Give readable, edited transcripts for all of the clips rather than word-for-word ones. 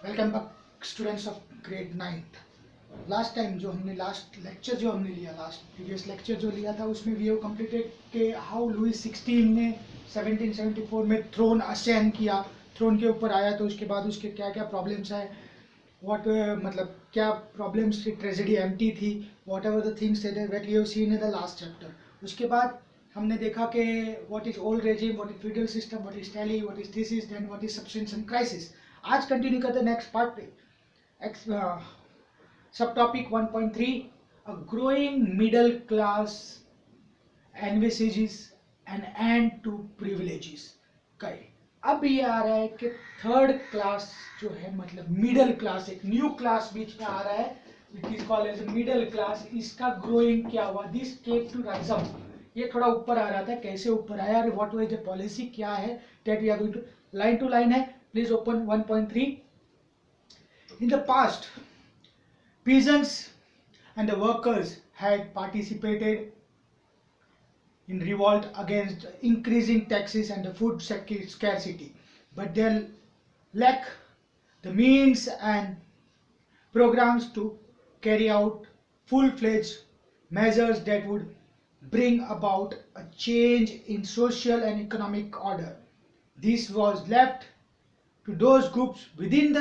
Welcome back students of grade 9th। Last time जो हमने last lecture जो हमने लिया लास्ट प्रीवियस लेक्चर जो लिया था उसमें वी हैव कंप्लीटेड के हाउ लुइस 16 ने 1774 में थ्रोन असेन किया, थ्रोन के ऊपर आया तो उसके बाद उसके क्या क्या प्रॉब्लम्स है, व्हाट मतलब क्या प्रॉब्लम्स थी, ट्रेजेडी एम्प्टी थी, whatever the things that we have seen in the last chapter. उसके बाद हमने देखा कि what is old regime, what is feudal system, what is taille, what is thesis, then what is subsistence crisis. आज continue करते हैं next part पे। Subtopic 1.3 a growing middle class envisages an end to privileges. कई अब ये आ रहा है कि थर्ड क्लास जो है मतलब मिडिल क्लास, एक न्यू क्लास बीच में आ रहा है which is called as middle class. इसका ग्रोइंग क्या हुआ, this take to rise up, ये थोड़ा ऊपर आ रहा था, कैसे ऊपर आया और व्हाट वाज द पॉलिसी क्या है, that we are going to line है। Please open 1.3। In the past, peasants and the workers had participated in revolt against increasing taxes and the food scarcity, but they lack the means and programs to carry out full-fledged measures that would bring about a change in social and economic order. This was left to those groups within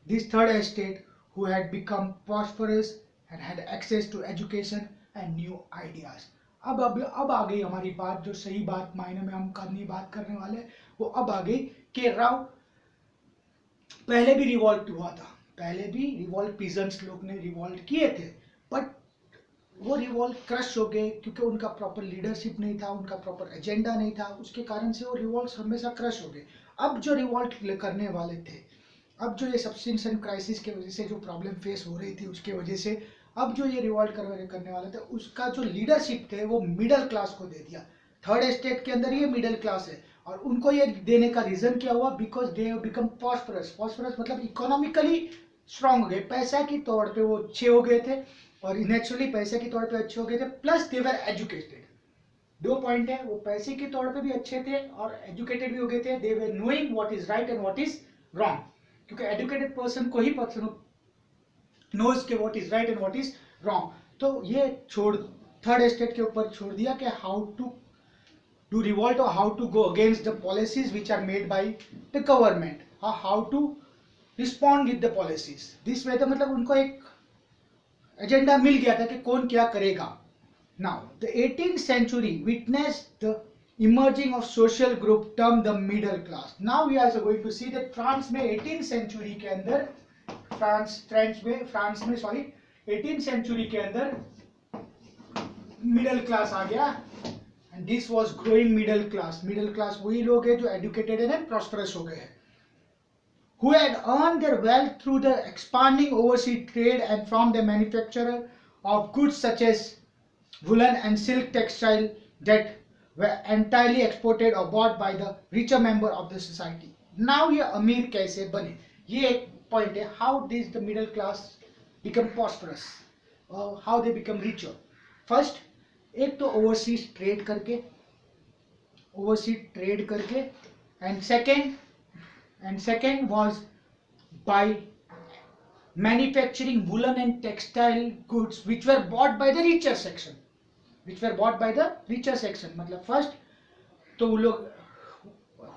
this third estate who had become prosperous and had access to education and new ideas. अब आ गई हमारी बात, जो सही बात मायने में हम बात करने वाले वो अब आ गई कि राव पहले भी रिवॉल्ट हुआ था, पहले भी रिवॉल्ट पीजेंट्स लोग ने रिवॉल्ट किए थे, बट वो रिवॉल्ट क्रश हो गए क्योंकि उनका प्रॉपर लीडरशिप नहीं था, उनका प्रॉपर एजेंडा नहीं था, उसके कारण से वो रिवॉल्ट हमेशा क्रश हो गए। अब जो रिवॉल्ट करने वाले थे, अब जो ये सब्सटेंशन क्राइसिस के वजह से जो प्रॉब्लम फेस हो रही थी उसके वजह से अब जो ये रिवॉल्ट करने वाले थे उसका जो लीडरशिप थे वो मिडिल क्लास को दे दिया। थर्ड एस्टेट के अंदर ये मिडिल क्लास है और उनको ये देने का रीजन क्या हुआ, because they have become prosperous. Prosperous मतलब इकोनॉमिकली स्ट्रांग हो गए, पैसा के तौर पे वो अच्छे हो गए थे और नेचुरली पैसे के तौर पे अच्छे हो गए थे, प्लस दे वर एजुकेटेड। दो पॉइंट है, वो पैसे के तौर पे भी अच्छे थे और एजुकेटेड भी हो गए थे। They were knowing what is right and what is wrong, क्योंकि एजुकेटेड पर्सन को ही पता नोज के what is right and what is wrong. तो ये छोड़ थर्ड एस्टेट के ऊपर छोड़ दिया कि हाउ टू डू रिवॉल्ट और how to go against the policies which are made by the government, how to respond with the policies this way. तो मतलब उनको एक एजेंडा मिल गया था कि कौन क्या करेगा। Now the 18th century witnessed the emerging of social group termed the middle class. Now we are going to see that France में 18th century के अंदर फ्रांस में सॉरी 18th century के अंदर मिडिल क्लास आ गया and this was growing middle class. Middle class वही लोग हैं जो एजुकेटेड एंड प्रॉस्परस हो गए हैं, who had earned their wealth through the expanding overseas trade and from the manufacture of goods such as woolen and silk textile that were entirely exported or bought by the richer member of the society. Now ये अमीर कैसे बने, ये एक point है। How did the middle class become prosperous, how they become richer. First एक तो overseas trade करके and second was by manufacturing woolen and textile goods which were bought by the richer section, मतलब first तो वो लोग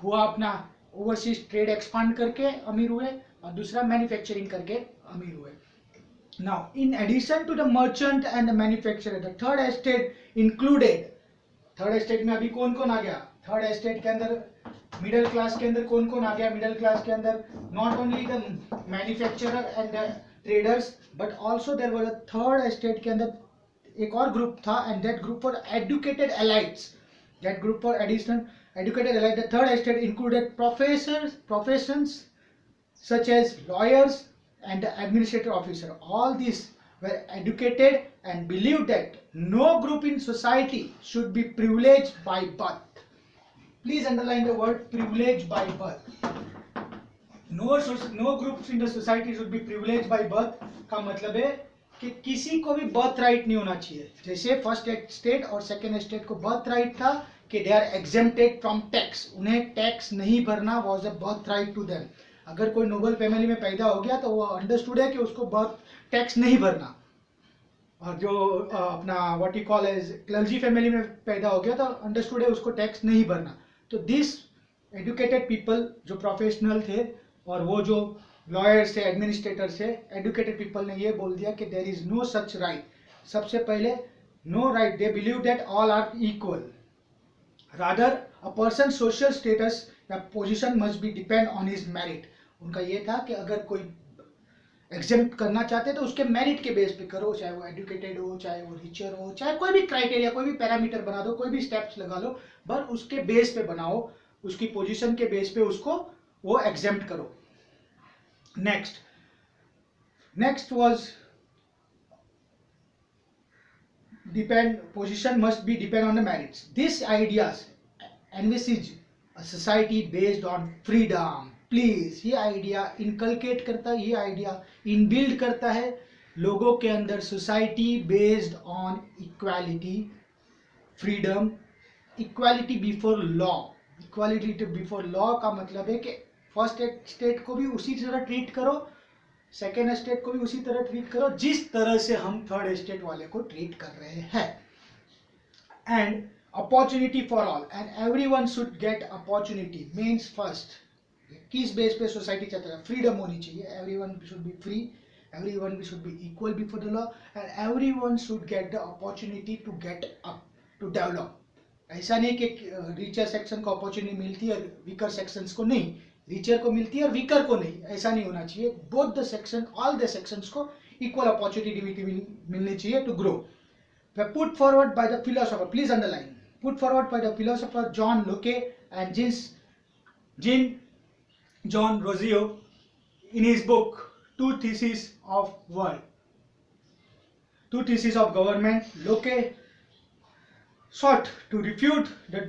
हुआ अपना overseas trade expand करके अमीर हुए और दूसरा मैन्युफैक्चरिंग करके अमीर हुए। Now in addition to the merchant and the manufacturer the third estate included, third estate में अभी कौन कौन आ गया, थर्ड एस्टेट के अंदर मिडिल क्लास के अंदर कौन कौन आ गया, मिडिल क्लास के अंदर not only the manufacturer and the traders but also there was a third estate के अंदर एक और ग्रुप था and that group for educated elites, that group for additional educated elite. The third estate included professions such as lawyers and the administrative officer. All these were educated and believed that no group in society should be privileged by birth. Please underline the word privileged by birth. No groups in the society should be privileged by birth का मतलब है कि किसी को भी birth right नहीं होना चाहिए। जैसे फर्स्ट स्टेट और सेकेंड स्टेट को बर्थ राइट था कि they are exempted from tax, उन्हें टैक्स नहीं भरना was a birth right to them. अगर कोई नोबल फैमिली में पैदा हो गया तो वो अंडरस्टूड है कि उसको बहुत टैक्स नहीं भरना, और जो अपना what you call as clergy family में पैदा हो गया तो अंडरस्टूड है उसको टैक्स नहीं भरना। तो दिस एडुकेटेड पीपल जो प्रोफेशनल थे और वो जो लॉयर्स थे, एडमिनिस्ट्रेटर्स थे, एडुकेटेड पीपल ने ये बोल दिया कि there is no such right. सबसे पहले no right, they believe that all are equal, rather a person social status या position must be depend on his merit. उनका ये था कि अगर कोई एग्जेम्प्ट करना चाहते तो उसके मेरिट के बेस पे करो, चाहे वो एजुकेटेड हो, चाहे वो रिचर हो, चाहे कोई भी क्राइटेरिया, कोई भी पैरामीटर बना दो, कोई भी स्टेप्स लगा लो, बस उसके बेस पे बनाओ, उसकी पोजीशन के बेस पे उसको वो एग्जेम्प्ट करो। Next was depend position must be depend on the merits. These ideas envisage a society based on freedom. Please ये आइडिया इनकलकेट करता है, ये आइडिया इनबिल्ड करता है लोगों के अंदर society based on equality, freedom, equality before law. Equality before law का मतलब है कि फर्स्ट स्टेट को भी उसी तरह ट्रीट करो, सेकेंड स्टेट को भी उसी तरह ट्रीट करो जिस तरह से हम थर्ड स्टेट वाले को ट्रीट कर रहे हैं। And opportunity for all and everyone should get opportunity means first किस बेस पे सोसाइटी चाहता है, फ्रीडम होनी चाहिए, everyone should be free, everyone should be equal before the law and everyone should get the opportunity to get up, to develop. ऐसा नहीं कि richer section को अपॉर्चुनिटी मिलती है और वीकर सेक्शंस को नहीं, रिचर को मिलती है और वीकर को नहीं, ऐसा नहीं होना चाहिए। Both the section, all the sections को इक्वल अपॉर्चुनिटी मिलनी चाहिए to grow. Put forward by the philosopher, please underline, put forward by the philosopher John Locke and Jean John Rousseau in his book two thesis of world, two thesis of government. Locke sought to refute the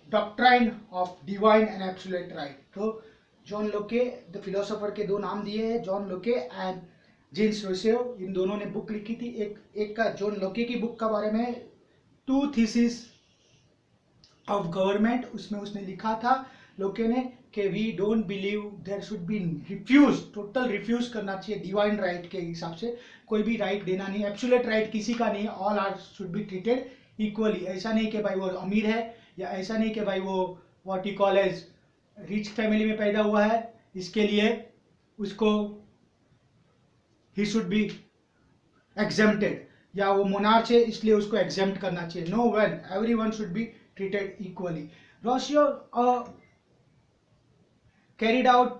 doctrine of divine and absolute right. तो John लोके the philosopher के दो नाम दिए हैं, John Locke and jeans Rocio, इन दोनों ने book लिखी थी। एक का जॉन लोके की बुक का बारे में टू थीसिस ऑफ गवर्नमेंट, उसमें उसने लिखा था लोके ने कि we don't believe there should be refuse, total refuse करना चाहिए डिवाइन राइट के हिसाब से, कोई भी राइट देना नहीं, एब्सोल्यूट राइट किसी का नहीं, all are should be treated equally. ऐसा नहीं कि भाई वो अमीर है, या ऐसा नहीं कि भाई वो what you call as rich family में पैदा हुआ है, इसके लिए उसको ही शुड बी एग्जेम्प्टेड, या वो मोनार्च है इसलिए उसको एग्जेम्प्ट करना चाहिए। No one, everyone should be treated equally. Rousseau carried out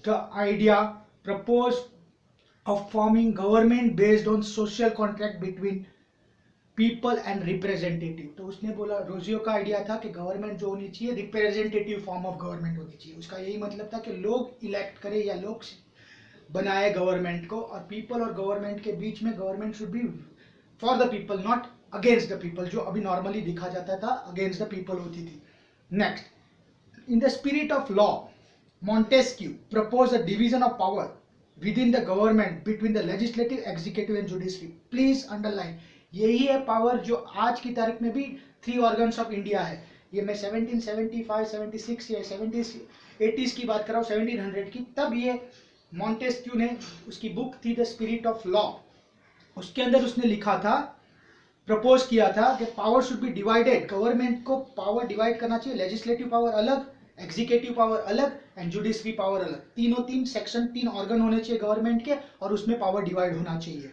the idea proposed of forming government based on social contract between people and representative. तो उसने बोला, रोजियो का आइडिया था कि गवर्नमेंट जो होनी चाहिए रिप्रेजेंटेटिव फॉर्म ऑफ गवर्नमेंट होनी चाहिए। उसका यही मतलब था कि लोग इलेक्ट करें या लोग बनाए गवर्नमेंट को, और पीपल और गवर्नमेंट के बीच में government should be for the people, not against the people, जो अभी नॉर्मली दिखा जाता था अगेंस्ट द पीपल होती थी। Next, in the spirit of law Montesquieu proposed a division of power within the government between the legislative, executive and judiciary. Please underline, यही है power जो आज की तारीख में भी 3 organs of India है। ये मैं 1775, 76 या 70s 80s की बात कर रहा हूँ, 1700 की। तब ये मॉन्टेस्क्यू ने, उसकी बुक थी द स्पिरिट ऑफ लॉ, उसके अंदर उसने लिखा था, प्रपोज किया था कि power should be divided, government को पावर डिवाइड करना चाहिए, लेजिस्लेटिव पावर अलग, एग्जीक्यूटिव पावर अलग एंड जुडिशरी पावर अलग, तीन सेक्शन, 3 ऑर्गन होने चाहिए गवर्नमेंट के, और उसमें पावर डिवाइड होना चाहिए।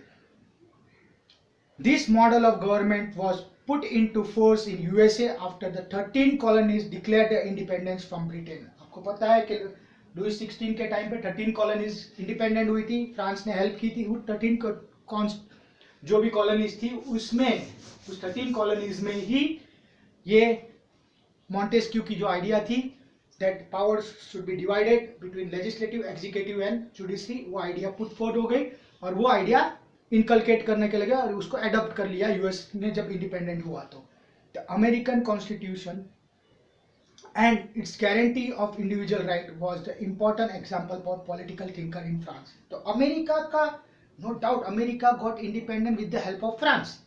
This model of government was put into force in USA after the 13 colonies declared independence from Britain. आपको पता है कि लुई 16 के टाइम पे 13 कॉलोनीज इंडिपेंडेंट हुई थी, फ्रांस ने हेल्प की थी। वो 13 जो भी कॉलोनीज थी उसमें, उस 13 कॉलोनीज में ही ये मॉन्टेस्क्यू की जो आइडिया थी that powers should be divided between legislative, executive and judiciary, वो आइडिया पुट फॉरवर्ड हो गई, और वो आइडिया इनकलकेट करने के लगे और उसको एडॉप्ट कर लिया यूएस ने जब इंडिपेंडेंट हुआ। तो the American constitution and its guarantee of individual right was the important example for political thinker in France. तो अमेरिका का, no doubt, America got independent with the help of France,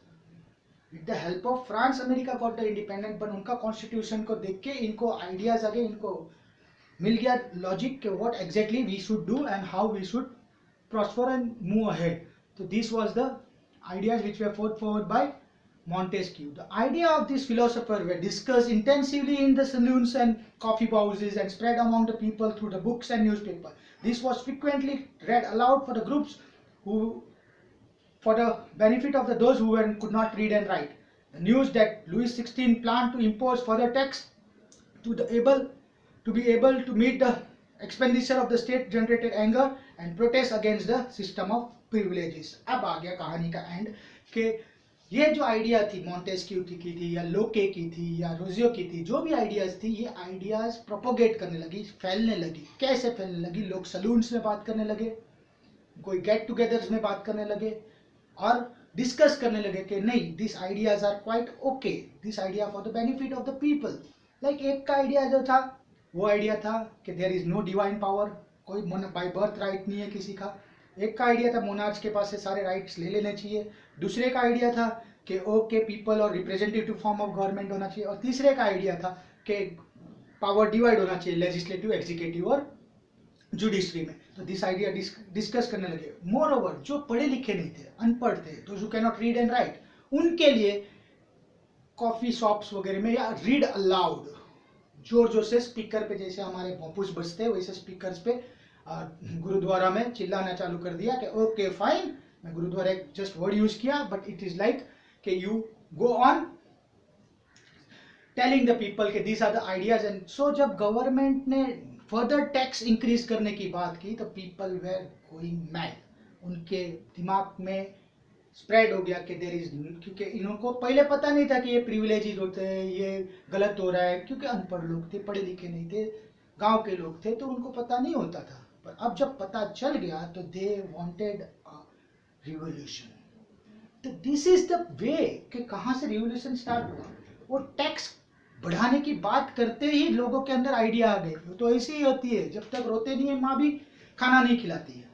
with the help of France America got the independent. पर उनका constitution को देख के इनको ideas आ गए, इनको मिल गया लॉजिक के what exactly we should do and how we should prosper and move ahead. So this was the ideas which were put forward by Montesquieu. The idea of this philosopher were discussed intensively in the saloons and coffee houses and spread among the people through the books and newspapers. This was frequently read aloud for the groups who, for the benefit of those who could not read and write. The news that Louis XVI planned to impose further tax to be able to meet the expenditure of the state generated anger and protest against the system of privileges. अब आ गया कहानी का and कि ये जो idea थी Montesquieu की थी या लोके की थी या रोजियो की थी, जो भी आइडियाज थी, ये आइडियाज प्रोपोगेट करने लगी, फैलने लगी. कैसे फैलने लगी? लोग सलून्स में बात करने लगे, कोई गेट टुगेदर्स में बात करने लगे और डिस्कस करने लगे कि नहीं, this ideas are quite okay, this idea for the benefit of the people. Like एक का आइडिया जो था वो आइडिया था कि there is no divine power, कोई बाय बर्थ राइट नहीं है किसी का. एक का आइडिया था मोनार्च के पास से सारे राइट्स ले लेने चाहिए. दूसरे का आइडिया था कि ओके पीपल और रिप्रेजेंटेटिव फॉर्म ऑफ गवर्नमेंट होना चाहिए. और तीसरे का आइडिया था कि पावर डिवाइड होना चाहिए लेजिस्लेटिव, एग्जीक्यूटिव और जुडिशरी में. तो दिस आइडिया डिस्कस करने लगे. मोर ओवर जो पढ़े लिखे नहीं थे, अनपढ़ थे, those who can not read and right, उनके लिए कॉफी शॉप्स वगैरह में या रीड अलाउड जोर जोर से स्पीकर पे, जैसे हमारे भोंपुस बजते हैं वैसे स्पीकर्स पे गुरुद्वारा में चिल्लाना चालू कर दिया कि ओके फाइन, मैं गुरुद्वारा एक जस्ट वर्ड यूज किया बट इट इज लाइक कि you go on telling the people के these are the ideas. And so जब गवर्नमेंट ने फर्दर टैक्स इंक्रीज करने की बात की तो पीपल वेर गोइंग मैड. उनके दिमाग में स्प्रेड हो गया कि देयर इज, क्योंकि इनको पहले पता नहीं था कि ये प्रिविलेजेस होते हैं, ये गलत हो रहा है, क्योंकि अनपढ़ लोग थे, पढ़े लिखे नहीं थे, गांव के लोग थे, तो उनको पता नहीं होता था. पर अब जब पता चल गया तो दे वांटेड अ रिवॉल्यूशन. तो दिस इज द वे कि कहाँ से रिवॉल्यूशन स्टार्ट हुआ. वो टैक्स बढ़ाने की बात करते ही लोगों के अंदर आइडिया आ गई. तो ऐसी ही होती है, जब तक रोते नहीं है माँ भी खाना नहीं खिलाती है.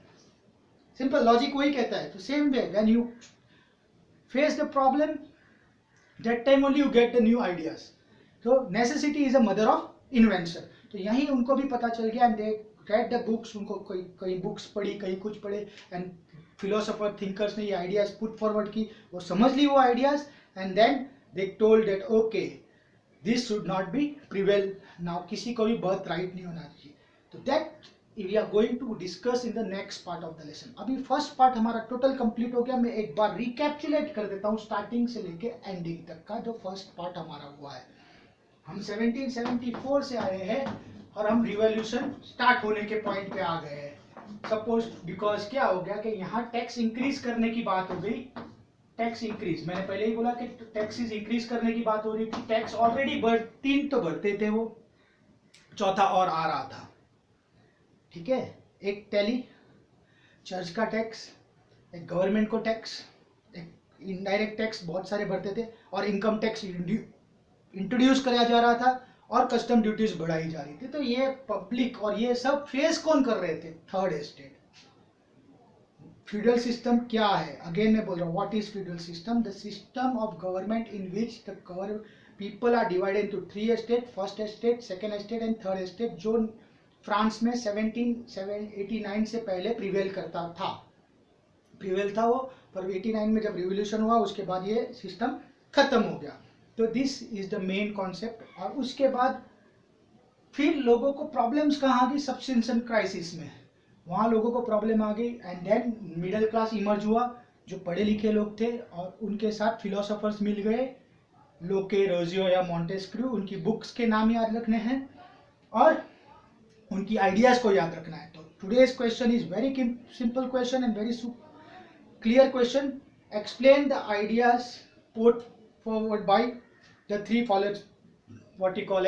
सिंपल लॉजिक वही कहता है. तो same way when you face the problem, that time only you get the new ideas. तो necessity is a mother of invention. तो यही उनको भी पता चल गया and they read the books. उनको कई बुक्स पढ़ी, कहीं कुछ पढ़े एंड फिलोसोफर थिंकर्स ने ये आइडियाज पुट फॉरवर्ड की. वो समझ ली वो ideas and then they told that okay this should not be prevail now. किसी को भी बर्थ राइट नहीं होना चाहिए. तो that we are going to discuss in the next part of the lesson. अभी फर्स्ट पार्ट हमारा टोटल कंप्लीट हो गया. मैं एक बार रिकैप्चुलेट कर देता हूँ स्टार्टिंग से लेके एंडिंग तक का जो फर्स्ट पार्ट हमारा हुआ है. हम 1774 से आए हैं और हम रिवॉल्यूशन स्टार्ट होने के पॉइंट पे आ गए हैं. सपोज बिकॉज क्या हो गया कि यहाँ टैक्स इंक्रीज करने की बात हो गई. टैक्स इंक्रीज, मैंने पहले ही बोला कि टैक्सेस इंक्रीज करने की बात हो रही थी. टैक्स ऑलरेडी तीन तो बढ़ते थे, वो चौथा और आ रहा था. ठीक है, एक टैली, चर्च का टैक्स, एक गवर्नमेंट को टैक्स, एक इनडायरेक्ट टैक्स बहुत सारे बढ़ते थे और इनकम टैक्स इंट्रोड्यूस कराया जा रहा था और कस्टम ड्यूटीज बढ़ाई जा रही थी. तो ये पब्लिक और ये सब फेस कौन कर रहे थे? Third estate. फ्यूडल सिस्टम क्या है? अगेन मैं बोल रहा हूँ, what is feudal system? The system of government in which the people are divided into 3 estate, first estate, second estate and third estate, जो फ्रांस में 1789 से पहले प्रिवेल करता था. प्रिवेल था वो, पर 89 में जब रिवॉल्यूशन हुआ उसके बाद ये सिस्टम खत्म हो गया. तो this is the main concept. और उसके बाद फिर लोगों को प्रॉब्लम्स कहाँ आ गई? सब्सिस्टेंस क्राइसिस में, वहाँ लोगों को प्रॉब्लम आ गई. And then middle class emerge हुआ, जो पढ़े लिखे लोग थे और उनके साथ फिलोसोफर्स मिल गए, लोके, रोजियो या मॉन्टेस्क्यू. उनकी बुक्स के नाम याद रखने हैं और उनकी आइडियाज को याद रखना है. तो today's question is very simple question and very clear question. Explain the ideas put forward by the 3 followers, what you call